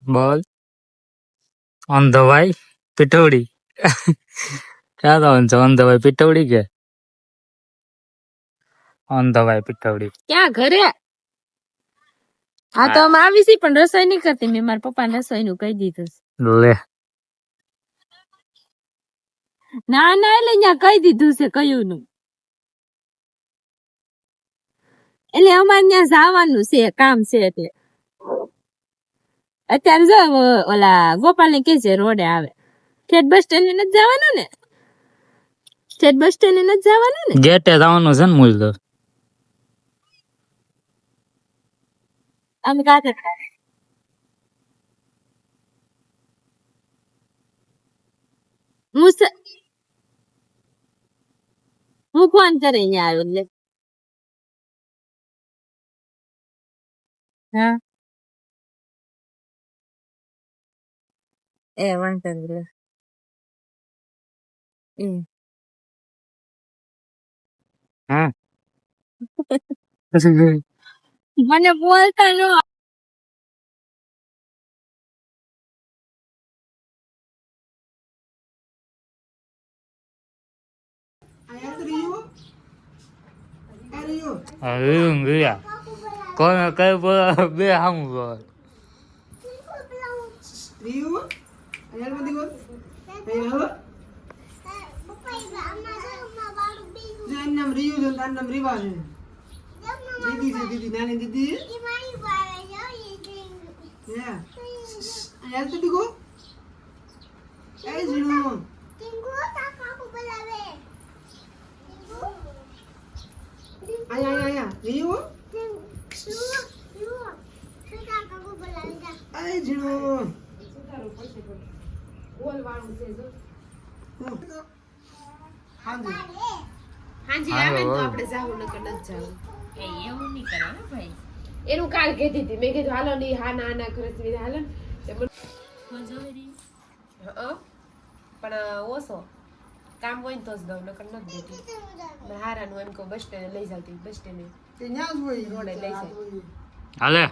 બોલ. On the ભાઈ पिठौड़ी क्या था उनसे ऑन द भाई पिठौड़ी के ऑन द भाई पिठौड़ी ક્યાં ઘરે? હા તો અમે આવી છી પણ રસોઈ નહીં કરતી. મેં મારા પપ્પાને રસોઈ નું કહી દીધું છે. ले ના ના એટલે અહીંયા કહી દીધું છે કયું નું. એટલે અમારે ત્યાં જવાનું છે, કામ છે એટલે. અત્યારે જો ઓલા ગોપાલ ને કે છે રોડે આવે. ઠેઠ બસ સ્ટેન્ડ ને નથી જવાનું ને? ઠેઠ બસ સ્ટેન્ડ ને નથી જવાનું ને? गेटे જવાનું છે ને મૂળ તો અમે કાંઠે હું ફોન કરીને આવ્યો એટલે. હા એ વાંધો નહીં. હા મને બોલતા નો ગયા કોને કઈ બોલો બે હમ બોલ Rio, ayan mo di ko. Ayo. Jangan nam Rio, jangan nam Riva. Didi, nani Didi. Ya. Ayan to di ko. Ay, Zino. Ay, Rio. Ay, Zino. હાજી આવે તો આપણે જાવું નકર નથી જાવું. એ એવું નહીં કરવાનું ભાઈ. એનું કાલ કહેતી હતી મેં કીધું હાલો નહીં હા ના કરે છે હાલો ને પણ ઓછો કામ હોય ને તો જ દઉં નકર નથી દેતી. હારાનું એમ કહું બસ સ્ટેન્ડ લઈ જાવતી બસ સ્ટેન્ડ રોડે લઈ જાય. હાલે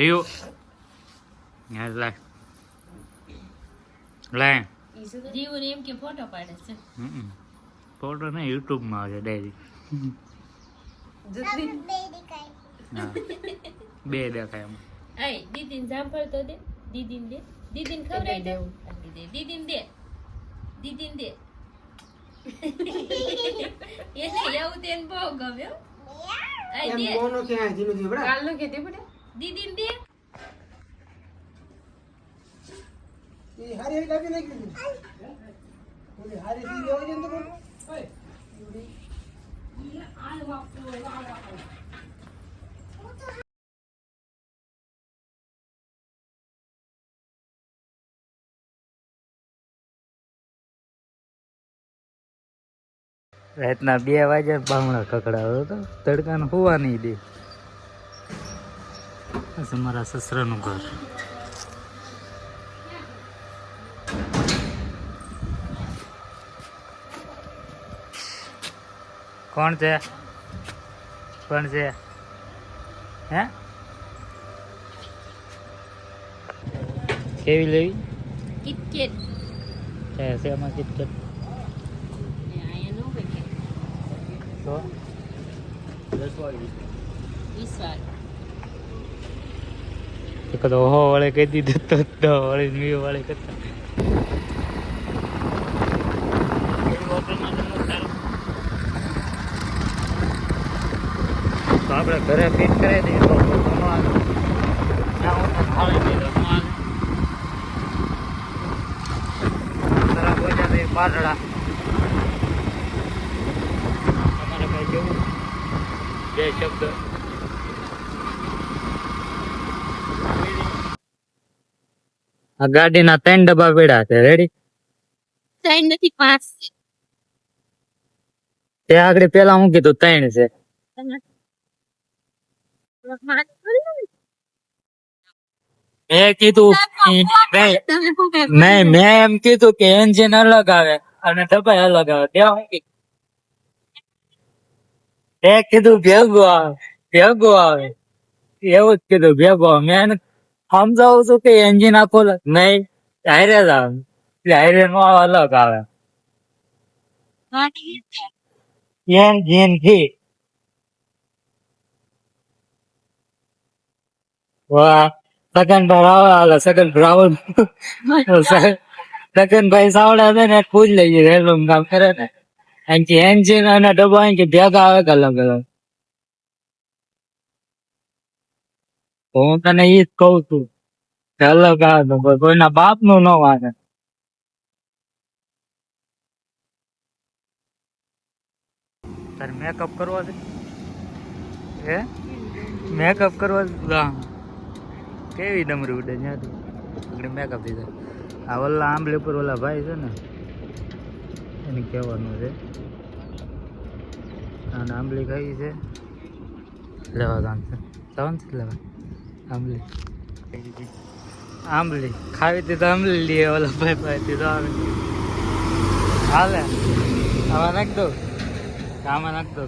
રિયો યાર લાય લાય જીવન એમ કે ફોટો પાડે છે. ફોટો ને યુટ્યુબ માં આવે ડાયરી બે દેખાય એમ. આય દીદીને જામફળ તો દે દીદીને દે દીદીને ખવડાવી દે દીદીને દે દીદીને દે એને એવું તેન બહુ ગમ્યો. આય દે Mono que hay, Dino di bra. કાલ નો કે દે બડે દીદીને દે. Ini hari lagi naik ni. Hari di dia aja tu. રાતના 2 વાગે બામણા કકડાવો તો તડકાને હોવા નહીં દે. આ મારા સસરાનું ઘર. કોણ છે કોણ છે હે કેવી લેવી કિટકેટ છે એમાં કિટકેટ આયા નો હોય કે તો 20 વાર એક તો હો વાળે કહી દીધું તો 10 વાળી મી વાળી કરતા તો આપણે ઘરે ફિટ કરી દઈએ તો ભણવાનું ત્યાં હું ખાલી દઈ દઉં માલ તરફ વજા દઈએ પાટડા તમારે કઈ કેવું બે શબ્દ આ ગાડીના 3 ડબ્બા પડ્યા છે રેડી 3 નથી 5 તે આગળ પેલા હું કીધું 3 છે મેં કીધું મેં એમ કીધું કે એન્જિન અલગ આવે અને ડબ્બા અલગ આવે ત્યાં હું તે કીધું ભેગું આવે એવું જ કીધું ભેગું આવે મેં સમજાવું છું કે એન્જિન આખો નહીં હારે જ આવે હારે નો અલગ આવે એન્જિન થી વાહ સગનભાઈ આવે સગનભાઈ સગનભાઈ સાવડા છે ને પૂજ લઈએ રેલું કામ કરે ને અહીંથી એન્જિન અને ડબ્બો અહીંથી ભેગા આવે કે અલગ અલગ હું તને ઈ જ કઉ છું કે અલગ આવે તો કોઈના બાપ નું ન વાગે તારે મેકઅપ કરવો છે હે મેકઅપ કરવો છે કેવી ડમરી ઉડે ત્યાં મેકઅપ થઈ જાય આ ઓલા આંબલી ઉપર ઓલા ભાઈ છે ને એને કહેવાનું છે અને આંબલી ખાઈ છે લેવા જવાનું છે જવાનું છે લેવા આંબલી આંબલી ખાવી હતી તો આંબલી લઈએ ઓલા ભાઈ ભાઈ તો આવે હાલે આમાં નાખ દો આમાં નાખ દો